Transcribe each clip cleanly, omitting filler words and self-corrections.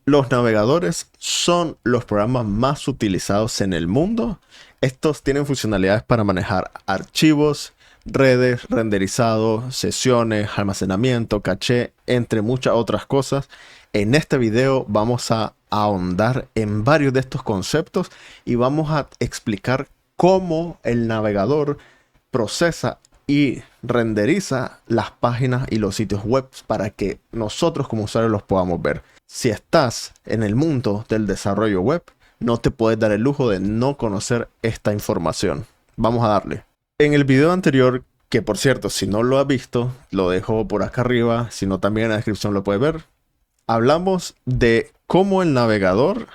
Los navegadores son los programas más utilizados en el mundo. Estos tienen funcionalidades para manejar archivos, redes, renderizado, sesiones, almacenamiento, caché, entre muchas otras cosas. En este video vamos a ahondar en varios de estos conceptos y vamos a explicar cómo el navegador procesa y renderiza las páginas y los sitios web para que nosotros como usuarios los podamos ver. Si estás en el mundo del desarrollo web, no te puedes dar el lujo de no conocer esta información. Vamos a darle. En el video anterior, que por cierto, si no lo has visto, lo dejo por acá arriba, si no también en la descripción lo puedes ver. Hablamos de cómo el navegador,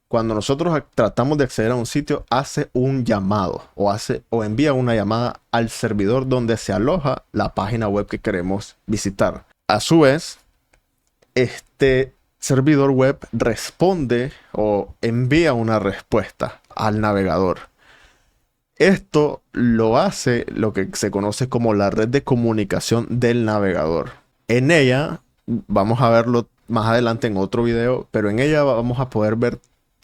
cuando nosotros tratamos de acceder a un sitio, hace un llamado o envía una llamada al servidor donde se aloja la página web que queremos visitar. A su vez, este servidor web responde o envía una respuesta al navegador. Esto lo hace lo que se conoce como la red de comunicación del navegador. En ella, vamos a verlo más adelante en otro video, pero en ella vamos a poder ver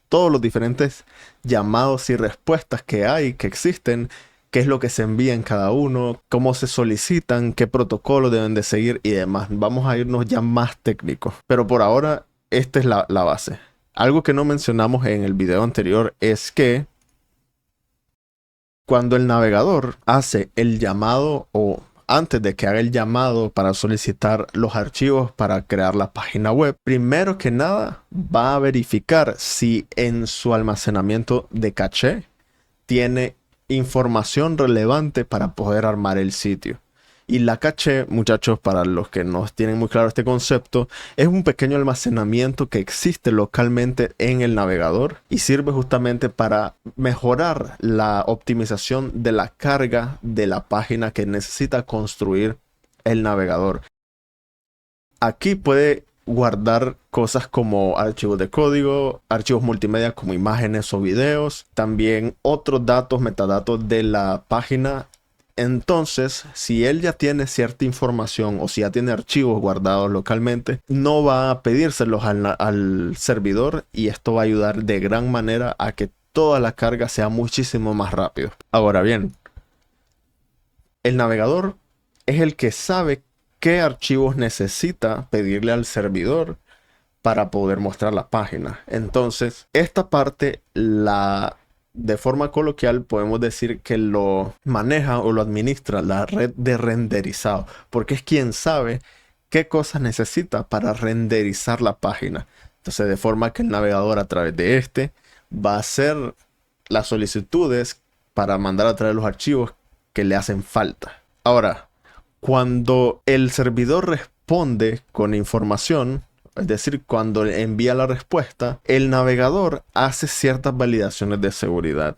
todos los diferentes llamados y respuestas que hay, que existen, qué es lo que se envía en cada uno, cómo se solicitan, qué protocolos deben de seguir y demás. Vamos a irnos ya más técnicos. Pero por ahora, esta es la base. Algo que no mencionamos en el video anterior es que cuando el navegador hace el llamado o antes de que haga el llamado para solicitar los archivos para crear la página web, primero que nada va a verificar si en su almacenamiento de caché tiene información relevante para poder armar el sitio. Y la caché, muchachos, para los que no tienen muy claro este concepto, es un pequeño almacenamiento que existe localmente en el navegador y sirve justamente para mejorar la optimización de la carga de la página que necesita construir el navegador. Aquí puede guardar cosas como archivos de código, archivos multimedia como imágenes o videos, también otros datos, metadatos de la página. Entonces, si él ya tiene cierta información o si ya tiene archivos guardados localmente, no va a pedírselos al servidor y esto va a ayudar de gran manera a que toda la carga sea muchísimo más rápido. Ahora bien, el navegador es el que sabe qué archivos necesita pedirle al servidor para poder mostrar la página. Entonces, esta parte de forma coloquial podemos decir que lo maneja o lo administra la red de renderizado, porque es quien sabe qué cosas necesita para renderizar la página. Entonces, de forma que el navegador a través de este va a hacer las solicitudes para mandar a traer los archivos que le hacen falta. Ahora, cuando el servidor responde con información, es decir, cuando envía la respuesta, el navegador hace ciertas validaciones de seguridad.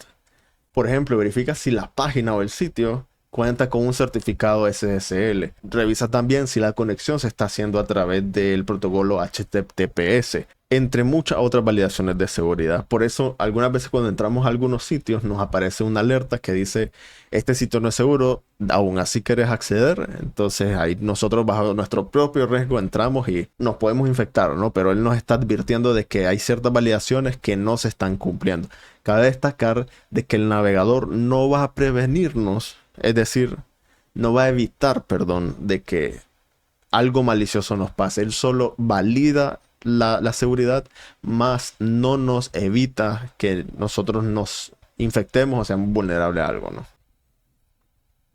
Por ejemplo, verifica si la página o el sitio cuenta con un certificado SSL. Revisa también si la conexión se está haciendo a través del protocolo HTTPS, entre muchas otras validaciones de seguridad. Por eso, algunas veces cuando entramos a algunos sitios nos aparece una alerta que dice, este sitio no es seguro, aún así quieres acceder. Entonces ahí nosotros bajo nuestro propio riesgo entramos y nos podemos infectar, ¿no? Pero él nos está advirtiendo de que hay ciertas validaciones que no se están cumpliendo. Cabe destacar de que el navegador no va a prevenirnos, es decir, no va a evitar, perdón, de que algo malicioso nos pase. Él solo valida la seguridad, más no nos evita que nosotros nos infectemos o seamos vulnerables a algo, ¿no?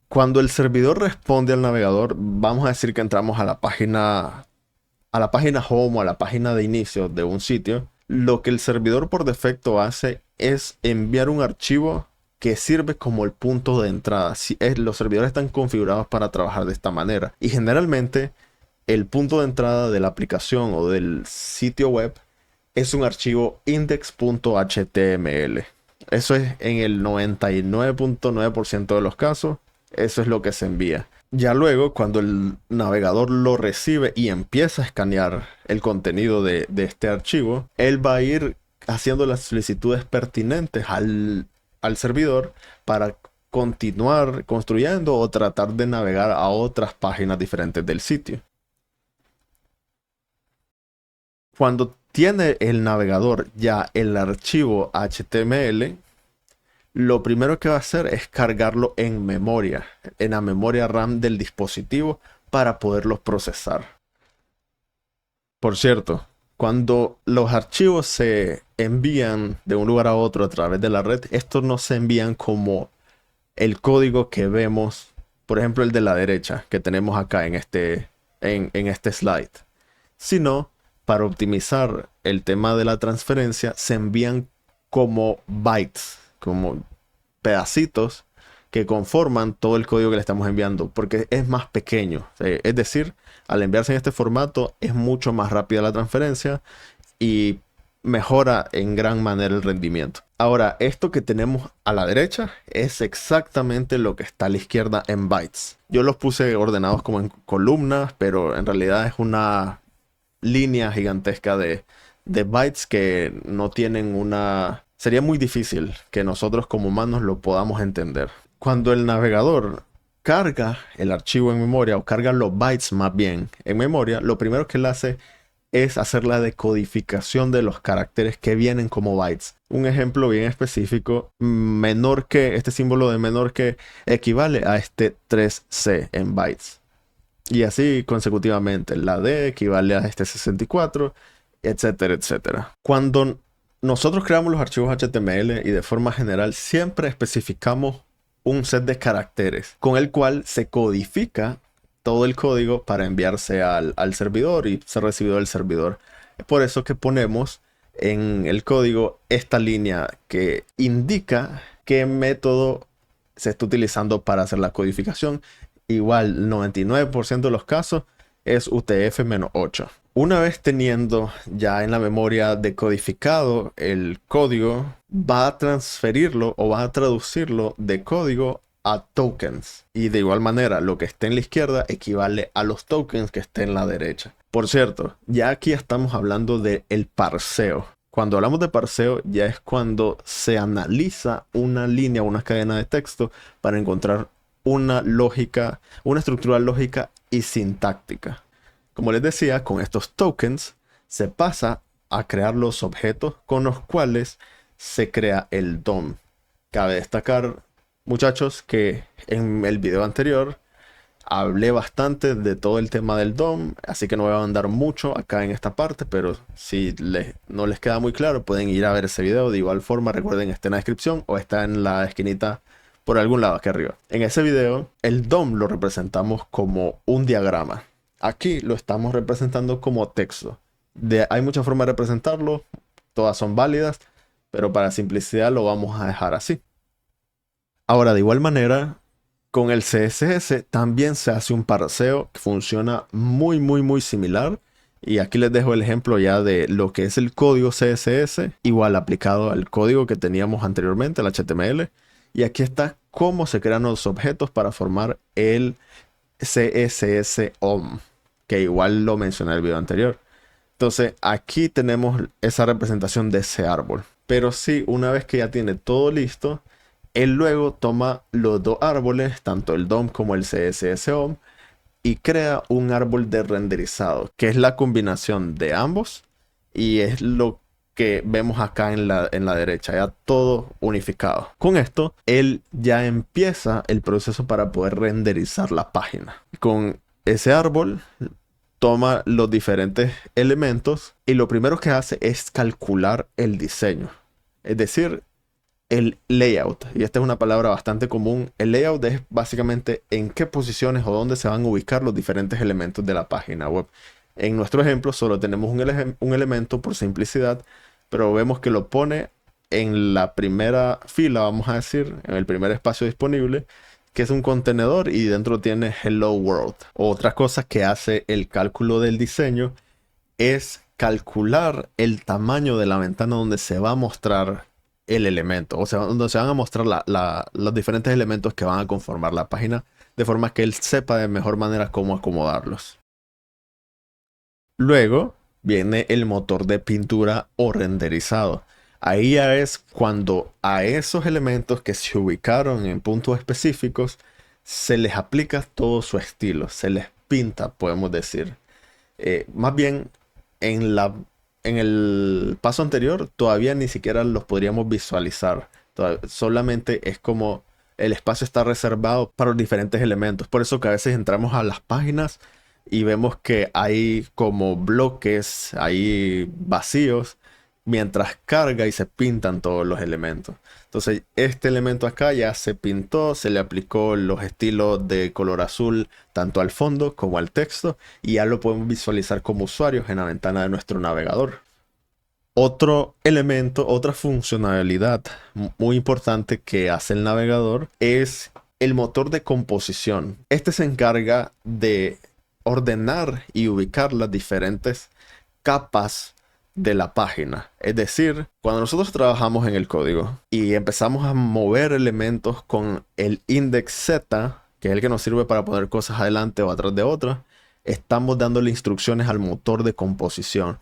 Cuando el servidor responde al navegador, vamos a decir que entramos a la página home o a la página de inicio de un sitio. Lo que el servidor por defecto hace es enviar un archivo que sirve como el punto de entrada. Los servidores están configurados para trabajar de esta manera. Y generalmente el punto de entrada de la aplicación o del sitio web es un archivo index.html. Eso es en el 99.9% de los casos. Eso es lo que se envía. Ya luego, cuando el navegador lo recibe y empieza a escanear el contenido de este archivo, él va a ir haciendo las solicitudes pertinentes al servidor para continuar construyendo o tratar de navegar a otras páginas diferentes del sitio. Cuando tiene el navegador ya el archivo HTML, lo primero que va a hacer es cargarlo en memoria, en la memoria RAM del dispositivo para poderlos procesar. Por cierto, cuando los archivos se envían de un lugar a otro a través de la red, estos no se envían como el código que vemos, por ejemplo el de la derecha, que tenemos acá en este slide, sino para optimizar el tema de la transferencia se envían como bytes, como pedacitos que conforman todo el código que le estamos enviando, porque es más pequeño. Es decir, al enviarse en este formato es mucho más rápida la transferencia y mejora en gran manera el rendimiento. Ahora, esto que tenemos a la derecha es exactamente lo que está a la izquierda en bytes. Yo los puse ordenados como en columnas, pero en realidad es una línea gigantesca de bytes que no tienen una... Sería muy difícil que nosotros como humanos lo podamos entender. Cuando el navegador carga el archivo en memoria, o carga los bytes más bien en memoria, lo primero que él hace es hacer la decodificación de los caracteres que vienen como bytes. Un ejemplo bien específico, menor que, este símbolo de menor que equivale a este 3C en bytes. Y así consecutivamente, la D equivale a este 64, etcétera, etcétera. Cuando nosotros creamos los archivos HTML y de forma general siempre especificamos un set de caracteres con el cual se codifica todo el código para enviarse al servidor y ser recibido del servidor. Es por eso que ponemos en el código esta línea que indica qué método se está utilizando para hacer la codificación. Igual, 99% de los casos es UTF-8. Una vez teniendo ya en la memoria decodificado el código, va a transferirlo o va a traducirlo de código a tokens. Y de igual manera, lo que esté en la izquierda equivale a los tokens que esté en la derecha. Por cierto, ya aquí estamos hablando del parseo. Cuando hablamos de parseo, ya es cuando se analiza una línea o una cadena de texto para encontrar una lógica, una estructura lógica y sintáctica. Como les decía, con estos tokens se pasa a crear los objetos con los cuales se crea el DOM. Cabe destacar, muchachos, que en el video anterior hablé bastante de todo el tema del DOM, así que no voy a andar mucho acá en esta parte, pero si no les queda muy claro, pueden ir a ver ese video. De igual forma, recuerden, está en la descripción o está en la esquinita por algún lado aquí arriba. En ese video, el DOM lo representamos como un diagrama. Aquí lo estamos representando como texto. Hay muchas formas de representarlo, todas son válidas, pero para simplicidad lo vamos a dejar así. Ahora, de igual manera, con el CSS también se hace un parseo que funciona muy similar. Y aquí les dejo el ejemplo ya de lo que es el código CSS, igual aplicado al código que teníamos anteriormente, el HTML. Y aquí está cómo se crean los objetos para formar el CSS-OM, que igual lo mencioné en el video anterior. Entonces aquí tenemos esa representación de ese árbol. Pero sí, una vez que ya tiene todo listo, él luego toma los dos árboles, tanto el DOM como el CSS-OM, y crea un árbol de renderizado, que es la combinación de ambos, y es lo que vemos acá en la derecha, ya todo unificado. Con esto, él ya empieza el proceso para poder renderizar la página. Con ese árbol, toma los diferentes elementos y lo primero que hace es calcular el diseño. Es decir, el layout. Y esta es una palabra bastante común. El layout es básicamente en qué posiciones o dónde se van a ubicar los diferentes elementos de la página web. En nuestro ejemplo solo tenemos un elemento por simplicidad, pero vemos que lo pone en la primera fila, vamos a decir, en el primer espacio disponible, que es un contenedor y dentro tiene Hello World. Otra cosa que hace el cálculo del diseño es calcular el tamaño de la ventana donde se va a mostrar el elemento, o sea, donde se van a mostrar los diferentes elementos que van a conformar la página, de forma que él sepa de mejor manera cómo acomodarlos. Luego viene el motor de pintura o renderizado. Ahí ya es cuando a esos elementos que se ubicaron en puntos específicos se les aplica todo su estilo, se les pinta, podemos decir. Más bien en en el paso anterior todavía ni siquiera los podríamos visualizar. Solamente es como el espacio está reservado para los diferentes elementos. Por eso que a veces entramos a las páginas y vemos que hay como bloques ahí vacíos mientras carga y se pintan todos los elementos. Entonces este elemento acá ya se pintó, se le aplicó los estilos de color azul tanto al fondo como al texto y ya lo podemos visualizar como usuarios en la ventana de nuestro navegador. Otro elemento, otra funcionalidad muy importante que hace el navegador es el motor de composición. Este se encarga de ordenar y ubicar las diferentes capas de la página. Es decir, cuando nosotros trabajamos en el código y empezamos a mover elementos con el index Z, que es el que nos sirve para poner cosas adelante o atrás de otras, estamos dándole instrucciones al motor de composición.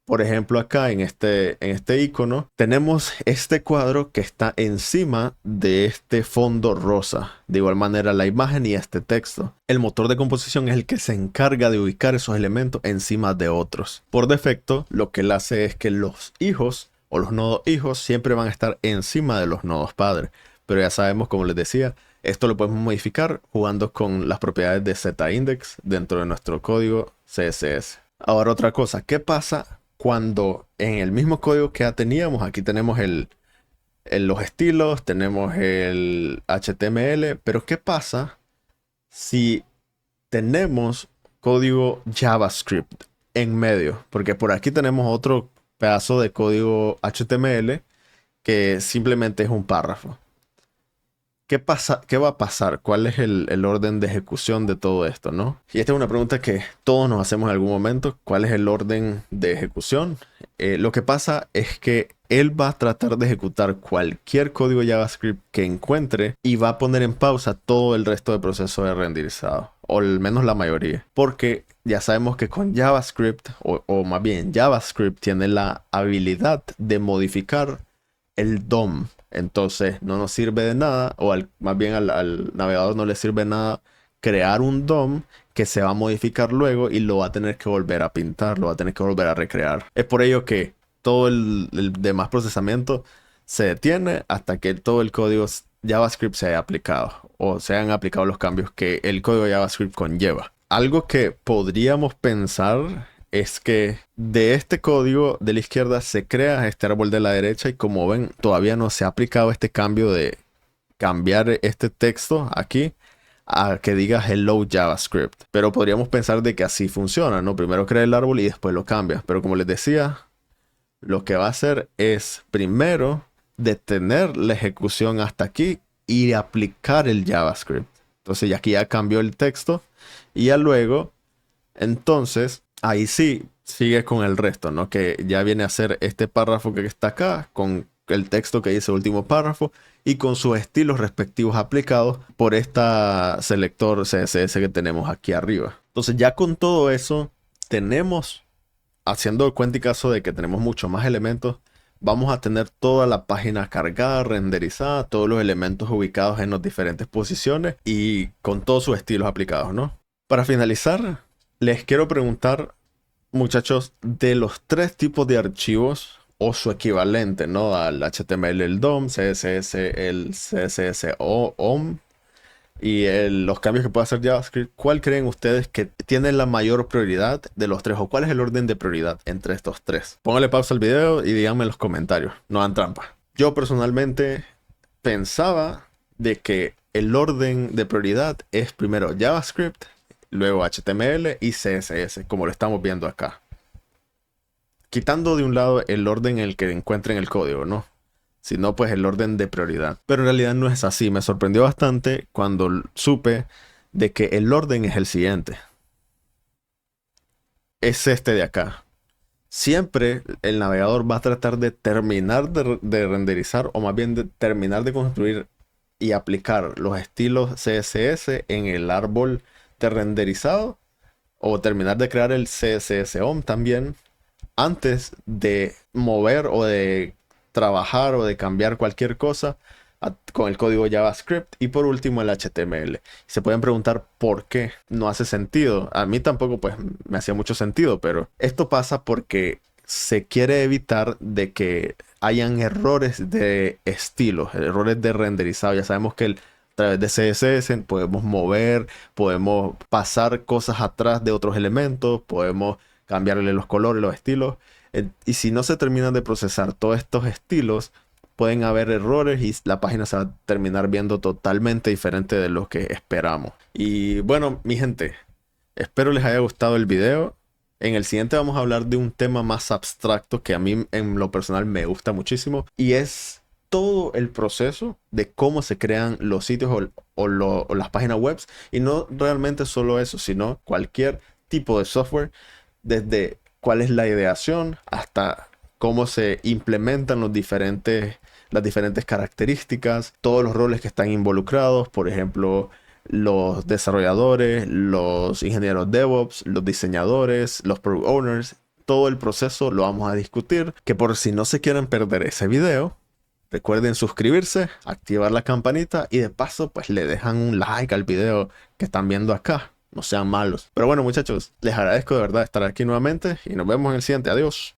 Por ejemplo, acá en este icono tenemos este cuadro que está encima de este fondo rosa. De igual manera la imagen y este texto. El motor de composición es el que se encarga de ubicar esos elementos encima de otros. Por defecto, lo que él hace es que los hijos o los nodos hijos siempre van a estar encima de los nodos padres. Pero ya sabemos, como les decía, esto lo podemos modificar jugando con las propiedades de ZIndex dentro de nuestro código CSS. Ahora otra cosa, ¿qué pasa cuando en el mismo código que ya teníamos, aquí tenemos los estilos, tenemos el HTML, pero qué pasa si tenemos código JavaScript en medio? Porque por aquí tenemos otro pedazo de código HTML que simplemente es un párrafo. ¿Qué pasa? ¿Qué va a pasar? ¿Cuál es el orden de ejecución de todo esto, no? Y esta es una pregunta que todos nos hacemos en algún momento. ¿Cuál es el orden de ejecución? Lo que pasa es que él va a tratar de ejecutar cualquier código JavaScript que encuentre y va a poner en pausa todo el resto del proceso de renderizado, o al menos la mayoría. Porque ya sabemos que con JavaScript, o más bien JavaScript, tiene la habilidad de modificar el DOM. Entonces no nos sirve de nada, o más bien al navegador no le sirve de nada crear un DOM que se va a modificar luego y lo va a tener que volver a pintar, lo va a tener que volver a recrear. Es por ello que todo el demás procesamiento se detiene hasta que todo el código JavaScript se haya aplicado o se hayan aplicado los cambios que el código JavaScript conlleva. Algo que podríamos pensar es que de este código de la izquierda se crea este árbol de la derecha y como ven todavía no se ha aplicado este cambio de cambiar este texto aquí a que diga Hello JavaScript. Pero podríamos pensar de que así funciona, ¿no? Primero crea el árbol y después lo cambia. Pero como les decía, lo que va a hacer es primero detener la ejecución hasta aquí y aplicar el JavaScript. Entonces ya aquí ya cambió el texto y ya luego, entonces ahí sí sigue con el resto, ¿no? Que ya viene a ser este párrafo que está acá, con el texto que dice último párrafo y con sus estilos respectivos aplicados por esta selector CSS que tenemos aquí arriba. Entonces ya con todo eso tenemos, haciendo cuenta y caso de que tenemos muchos más elementos, vamos a tener toda la página cargada, renderizada, todos los elementos ubicados en las diferentes posiciones y con todos sus estilos aplicados, ¿no? Para finalizar, les quiero preguntar, muchachos, de los tres tipos de archivos o su equivalente, ¿no? Al HTML, el DOM, CSS, el CSS OM y los cambios que puede hacer JavaScript, ¿cuál creen ustedes que tiene la mayor prioridad de los tres? ¿O cuál es el orden de prioridad entre estos tres? Pónganle pausa al video y díganme en los comentarios. No hagan trampa. Yo personalmente pensaba de que el orden de prioridad es primero JavaScript, luego HTML y CSS, como lo estamos viendo acá. Quitando de un lado el orden en el que encuentren el código, ¿no? Sino pues el orden de prioridad. Pero en realidad no es así. Me sorprendió bastante cuando supe de que el orden es el siguiente. Es este de acá. Siempre el navegador va a tratar de terminar de renderizar, o más bien de terminar de construir y aplicar los estilos CSS en el árbol de renderizado, o terminar de crear el CSS OM también, antes de mover o de trabajar o de cambiar cualquier cosa con el código JavaScript y por último el HTML. Se pueden preguntar por qué. No hace sentido. A mí tampoco pues me hacía mucho sentido, pero esto pasa porque se quiere evitar de que hayan errores de estilos, errores de renderizado. Ya sabemos que a través de CSS podemos mover, podemos pasar cosas atrás de otros elementos, podemos cambiarle los colores, los estilos. Y si no se terminan de procesar todos estos estilos, pueden haber errores y la página se va a terminar viendo totalmente diferente de lo que esperamos. Y bueno, mi gente, espero les haya gustado el video. En el siguiente vamos a hablar de un tema más abstracto que a mí en lo personal me gusta muchísimo, y es todo el proceso de cómo se crean los sitios o las páginas web. Y no realmente solo eso, sino cualquier tipo de software, desde cuál es la ideación hasta cómo se implementan las diferentes características, todos los roles que están involucrados, por ejemplo, los desarrolladores, los ingenieros DevOps, los diseñadores, los product owners. Todo el proceso lo vamos a discutir, que por si no se quieren perder ese video, recuerden suscribirse, activar la campanita y de paso pues le dejan un like al video que están viendo acá. No sean malos. Pero bueno, muchachos, les agradezco de verdad estar aquí nuevamente y nos vemos en el siguiente. Adiós.